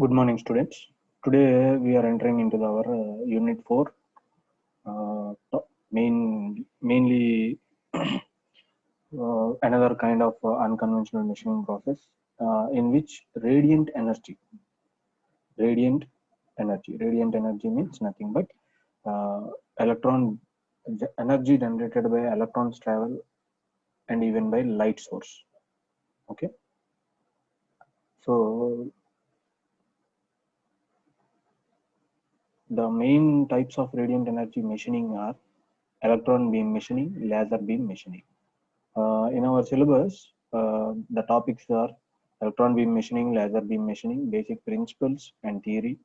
Good morning, students. Today we are entering into our Unit 4, mainly another kind of unconventional machining process in which radiant energy means nothing but uh, electron energy generated by electrons travel and even by light source. Okay, so the main types of radiant energy machining are electron beam machining, laser beam machining. In our syllabus, the topics are electron beam machining, laser beam machining, basic principles and theory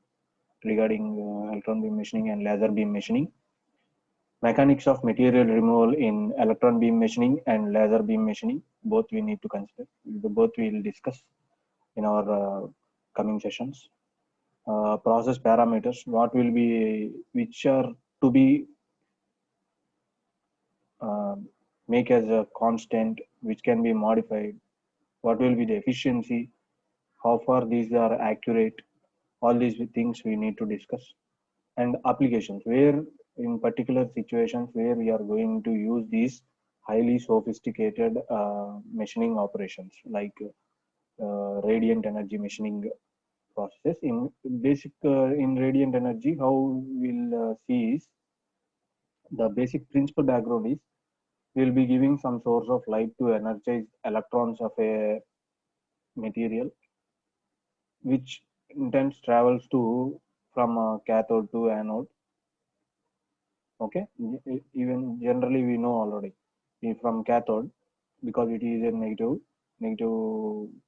regarding electron beam machining and laser beam machining, mechanics of material removal in electron beam machining and laser beam machining. Both we need to consider. Both we will discuss in our coming sessions. Process parameters, what will be, which are to be uh, make as a constant, which can be modified, what will be the efficiency, how far these are accurate, all these things we need to discuss. And applications, where in particular situations where we are going to use these highly sophisticated machining operations like radiant energy machining processes. In basic, in radiant energy, how we'll see is the basic principle background is we'll be giving some source of light to energize electrons of a material which intense travels to from cathode to anode. Okay, even generally we know already from cathode, because it is a negative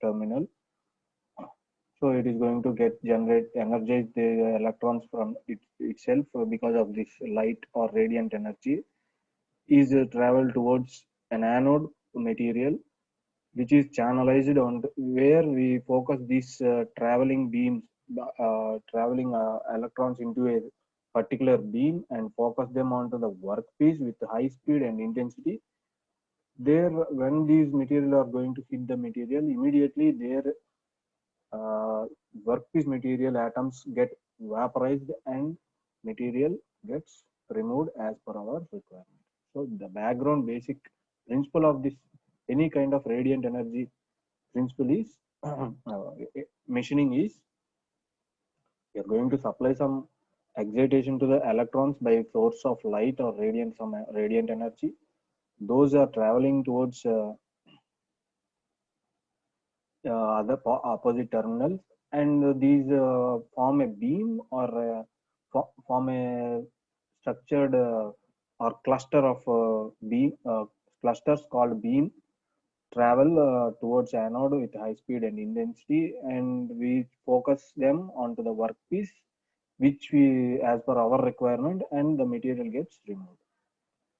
terminal, so it is going to get generate energize the electrons from itself, because of this light or radiant energy is travel towards an anode material which is channelized on where we focus these traveling beams, traveling electrons into a particular beam and focus them onto the workpiece with high speed and intensity. There, when these material are going to hit the material, immediately their uh, workpiece material atoms get vaporized and material gets removed as per our requirement. So the background basic principle of this any kind of radiant energy principle is machining is you're going to supply some excitation to the electrons by source of light or radiant, some radiant energy. Those are traveling towards other opposite terminals, and these form a beam or form a structured or cluster of beam clusters called beam travel towards anode with high speed and intensity, and we focus them onto the workpiece which we as per our requirement, and the material gets removed.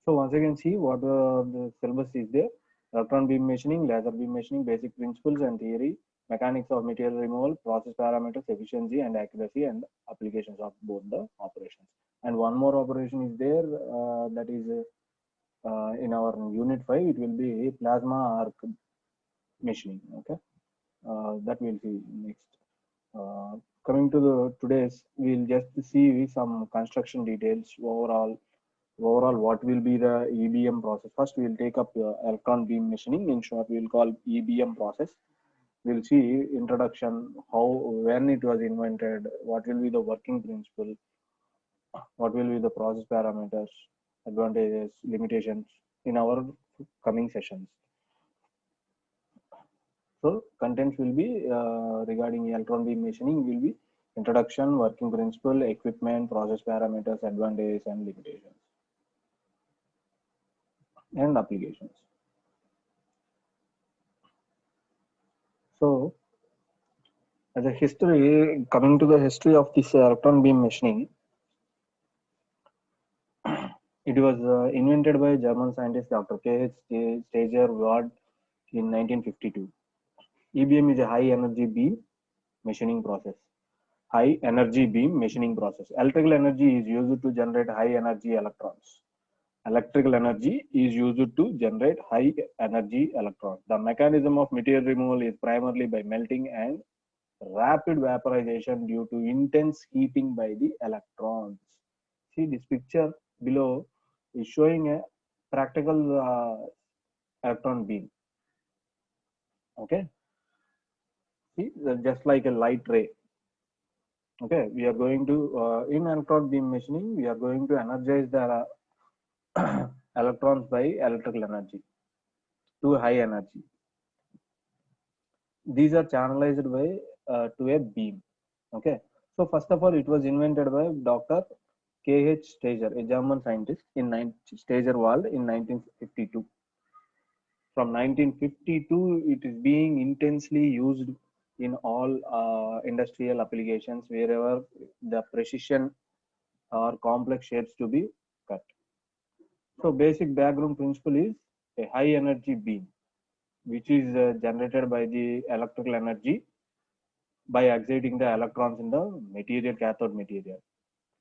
So once again, see what the syllabus is there: electron beam machining, laser beam machining, basic principles and theory, mechanics of material removal, process parameters, efficiency and accuracy, and applications of both the operations. And one more operation is there, that is in our unit 5. It will be plasma arc machining. Okay, that we'll see next. Uh, Coming to the today's, we'll just see some construction details overall what will be the EBM process. First we'll take up electron beam machining, in short we'll call EBM process. We'll see introduction, how, when it was invented, what will be the working principle, what will be the process parameters, advantages, limitations in our coming sessions. So contents will be regarding electron beam machining will be introduction, working principle, equipment, process parameters, advantages and limitations, and applications. So as a history, coming to the history of this electron beam machining, it was invented by German scientist Dr. K. H. Stager Ward in 1952. EBM is a high energy beam machining process. High energy beam machining process. Electrical energy is used to generate high energy electrons. Electrical energy is used to generate high energy electrons. The mechanism of material removal is primarily by melting and rapid vaporization due to intense heating by the electrons. See, this picture below is showing a practical electron beam. Okay, see, just like a light ray. Okay, we are going to in electron beam machining, we are going to energize the electrons by electrical energy to high energy. These are channelized by to a beam. Okay, so first of all, it was invented by Dr. K.H. Stager, a German scientist in Stager-Wald in 1952. From 1952, it is being intensely used in all industrial applications wherever the precision or complex shapes to be cut. So basic background principle is a high energy beam, which is generated by the electrical energy by exciting the electrons in the material, cathode material.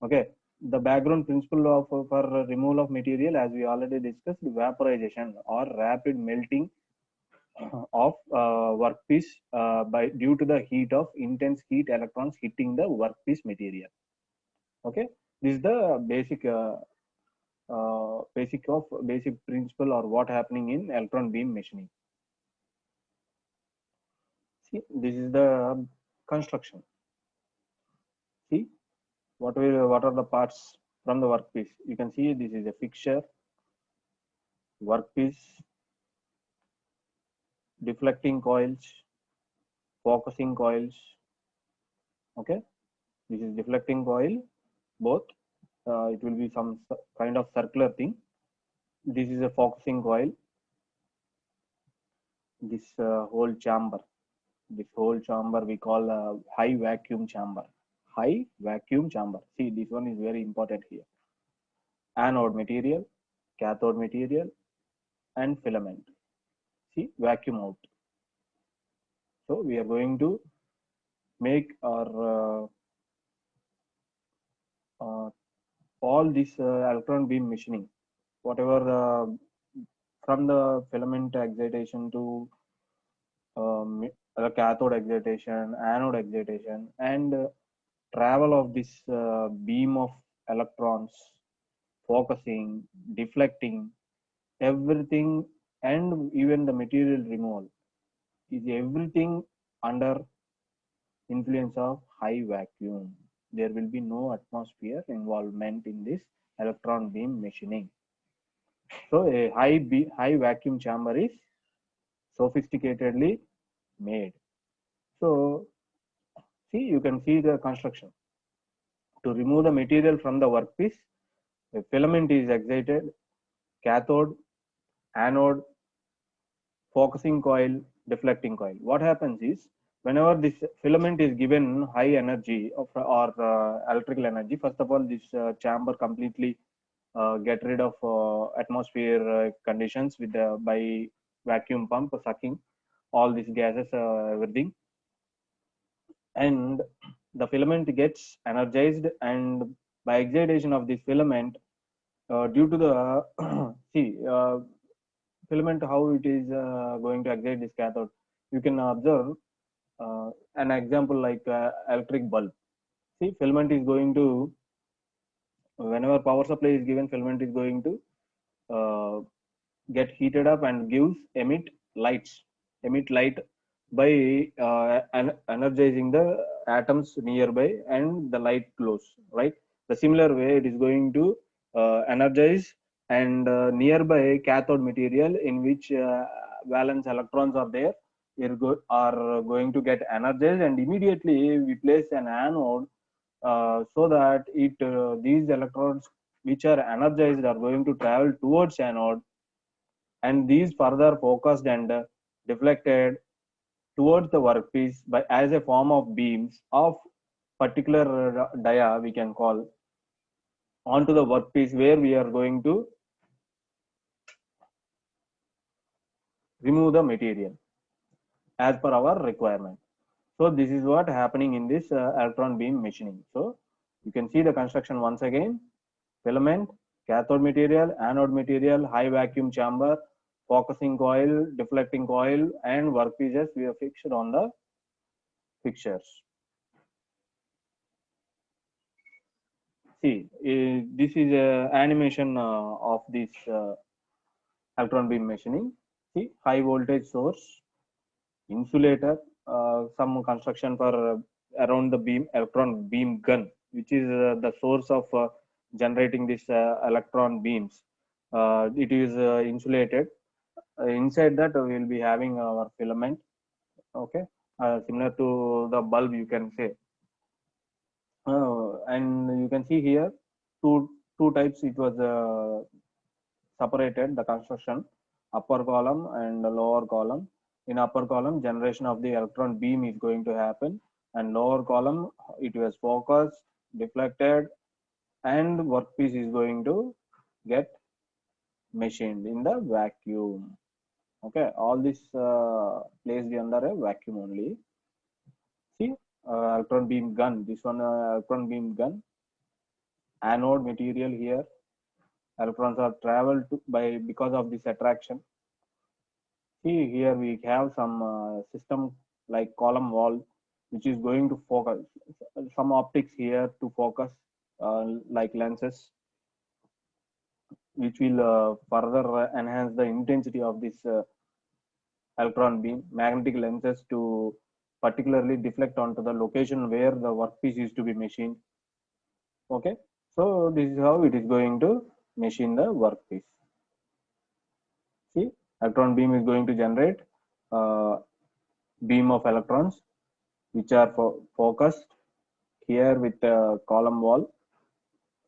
Okay, the background principle of for removal of material, as we already discussed, vaporization or rapid melting of workpiece by due to the heat of intense heat electrons hitting the workpiece material. Okay, this is the basic principle or what happening in electron beam machining. See, this is the construction. See, what are the parts from the workpiece? You can see this is a fixture, workpiece, deflecting coils, focusing coils. Okay, this is deflecting coil. Both it will be some kind of circular thing. This is a focusing coil. This whole chamber, this whole chamber we call high vacuum chamber. High vacuum chamber. See, this one is very important here. Anode material, cathode material, and filament. See, vacuum out. So we are going to make our all this electron beam machining, whatever the from the filament excitation to the cathode excitation, anode excitation, and travel of this beam of electrons, focusing, deflecting, everything, and even the material removal is everything under influence of high vacuum. There will be no atmosphere involvement in this electron beam machining. So a high vacuum chamber is sophisticatedly made. So see, you can see the construction. To remove the material from the workpiece, a filament is excited, cathode, anode, focusing coil, deflecting coil. What happens is, whenever this filament is given high energy or electrical energy, first of all, this chamber completely get rid of atmosphere conditions with by vacuum pump sucking all these gases, everything, and the filament gets energized, and by excitation of this filament, due to the see filament, how it is going to excite this cathode, you can observe an example like electric bulb. See, filament is going to, whenever power supply is given, filament is going to uh, get heated up and gives emit light by energizing the atoms nearby, and the light glows, right? The similar way it is going to energize and nearby cathode material in which valence electrons are there, are going to get energized, and immediately we place an anode so that these electrons which are energized are going to travel towards anode, and these further focused and deflected towards the workpiece by as a form of beams of particular dia, we can call, onto the workpiece, where we are going to remove the material as per our requirement. So this is what happening in this electron beam machining. So you can see the construction once again: filament, cathode material, anode material, high vacuum chamber, focusing coil, deflecting coil, and workpieces we are fixed on the fixtures. See, this is a animation of this electron beam machining. See, high voltage source, insulator, some construction for around the beam, electron beam gun, which is the source of generating this electron beams. It is insulated. Inside that we will be having our filament. Okay, similar to the bulb, you can say. And you can see here two types. It was separated the construction, upper column and the lower column. In upper column, generation of the electron beam is going to happen, and lower column, it was focused, deflected, and workpiece is going to get machined in the vacuum. Okay, all this placed under a vacuum only. See, electron beam gun. This one, electron beam gun. Anode material here. Electrons are traveled to by because of this attraction. See, here we have some system like column wall, which is going to focus some optics here to focus like lenses, which will further enhance the intensity of this electron beam. Magnetic lenses to particularly deflect onto the location where the workpiece is to be machined. Okay, so this is how it is going to machine the workpiece. See, electron beam is going to generate beam of electrons which are focused here with column wall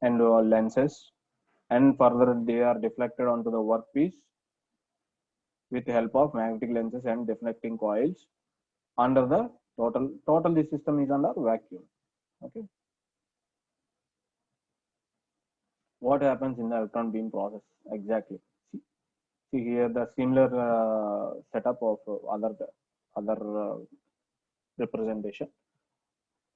and lenses, and further they are deflected onto the workpiece with the help of magnetic lenses and deflecting coils under the total this system is under vacuum. Okay, what happens in the electron beam process exactly? See here the similar setup of other representation.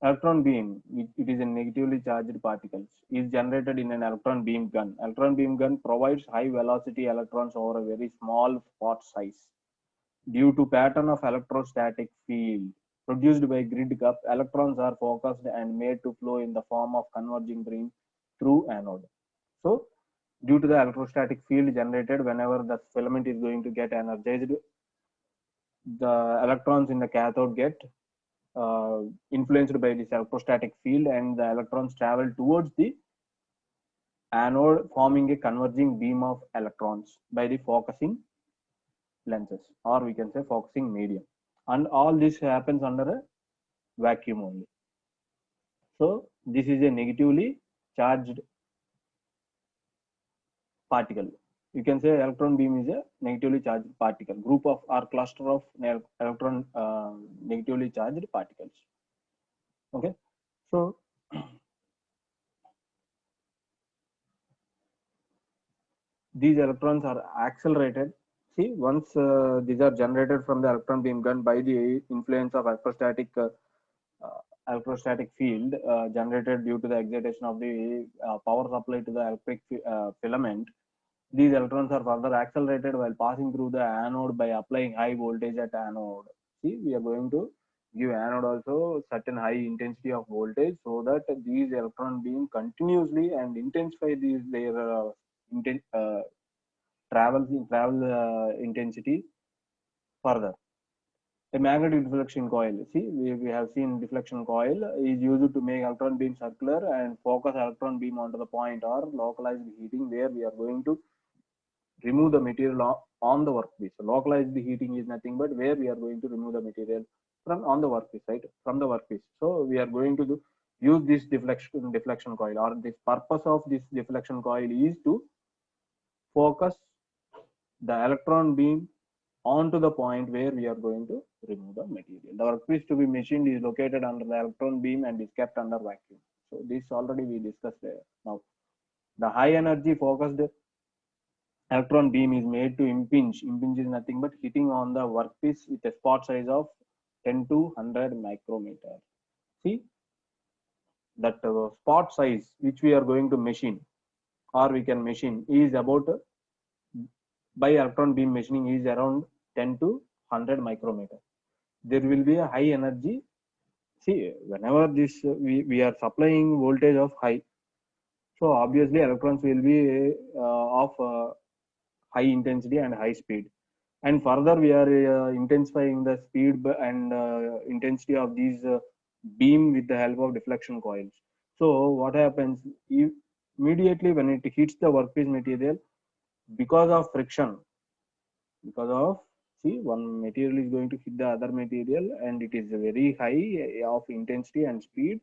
Electron beam, it is a negatively charged particles, is generated in an electron beam gun. Electron beam gun provides high velocity electrons over a very small spot size. Due to pattern of electrostatic field produced by grid cup, electrons are focused and made to flow in the form of converging beam through anode. So, due to the electrostatic field generated whenever the filament is going to get energized, the electrons in the cathode get influenced by this electrostatic field, and the electrons travel towards the anode, forming a converging beam of electrons by the focusing lenses, or we can say focusing medium. And all this happens under a vacuum only. So this is a negatively charged particle. You can say electron beam is a negatively charged particle, group of or cluster of electron negatively charged particles. Okay, so these electrons are accelerated. See, once these are generated from the electron beam gun by the influence of electrostatic field generated due to the excitation of the power supply to the electric filament, these electrons are further accelerated while passing through the anode by applying high voltage at anode. See, we are going to give anode also certain high intensity of voltage so that these electron beam continuously and intensify these their travel intensity further. A magnetic deflection coil. See, we have seen deflection coil is used to make electron beam circular and focus electron beam onto the point, or localized heating where we are going to remove the material on the workpiece. So localized heating is nothing but where we are going to remove the material from on the workpiece, right? From the workpiece. So we are going to use this deflection coil, or this purpose of this deflection coil is to focus the electron beam onto the point where we are going to remove the material. The workpiece to be machined is located under the electron beam and is kept under vacuum. So this already we discussed there. Now the high energy focused electron beam is made to impinge. Impinge is nothing but hitting on the workpiece with a spot size of 10 to 100 micrometer. See, that spot size which we are going to machine, or we can machine, is about by electron beam machining is around 10 to 100 micrometer. There will be a high energy See, whenever this we are supplying voltage of high, so obviously electrons will be of high intensity and high speed. And further, we are intensifying the speed and intensity of these beam with the help of deflection coils. So what happens immediately when it hits the workpiece material, because of friction, because of, see, one material is going to hit the other material and it is very high of intensity and speed,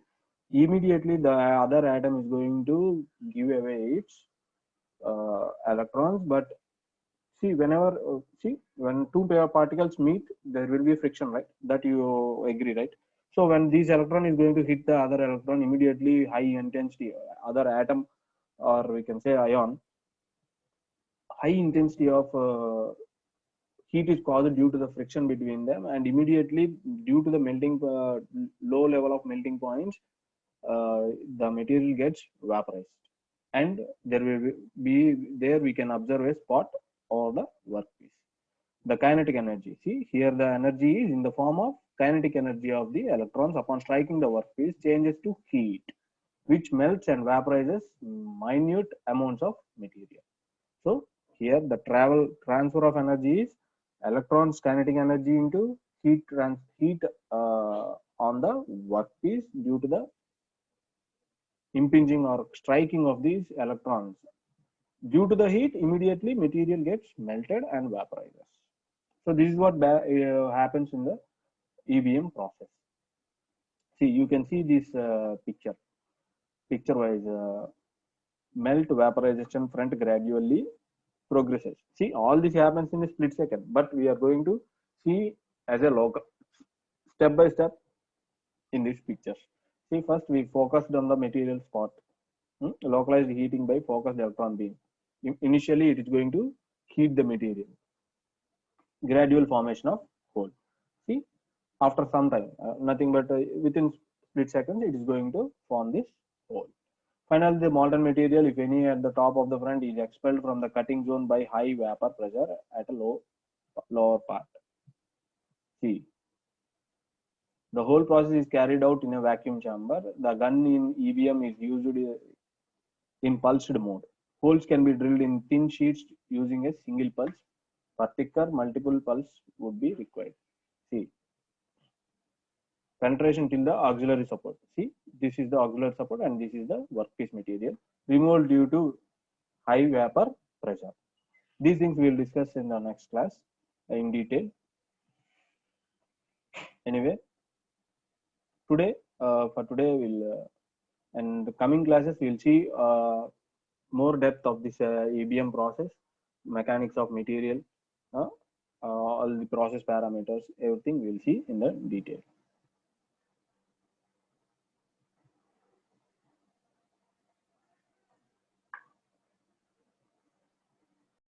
immediately the other atom is going to give away its electrons. But see, whenever see, when two pair of particles meet, there will be friction, right? That you agree, right? So when this electron is going to hit the other electron, immediately high intensity other atom, or we can say ion, high intensity of heat is caused due to the friction between them, and immediately due to the melting low level of melting points, the material gets vaporized, and there will be there we can observe a spot over the workpiece. The kinetic energy, see here, the energy is in the form of kinetic energy of the electrons upon striking the workpiece changes to heat, which melts and vaporizes minute amounts of material. So here the transfer of energy is electrons kinetic energy into heat on the workpiece due to the impinging or striking of these electrons. Due to the heat, immediately material gets melted and vaporizes. So this is what happens in the EBM process. See, you can see this picture wise. Melt vaporization front gradually progresses. See, all this happens in a split second, but we are going to see as a local step by step in this picture. See, first we focused on the material spot, localized heating by focused electron beam. Initially, it is going to heat the material. Gradual formation of hole. See, after some time, nothing but within split seconds, it is going to form this hole. Finally, the molten material, if any, at the top of the front is expelled from the cutting zone by high vapor pressure at a lower part. See, the whole process is carried out in a vacuum chamber. The gun in EBM is used in pulsed mode. Holes can be drilled in thin sheets using a single pulse. For thicker, multiple pulse would be required. See, penetration till the auxiliary support. See, this is the auxiliary support and this is the workpiece material. Removal due to high vapor pressure. These things we will discuss in the next class in detail. Anyway, today for today we'll and the coming classes we'll see more depth of this EBM process, mechanics of material, all the process parameters, everything we'll see in the detail.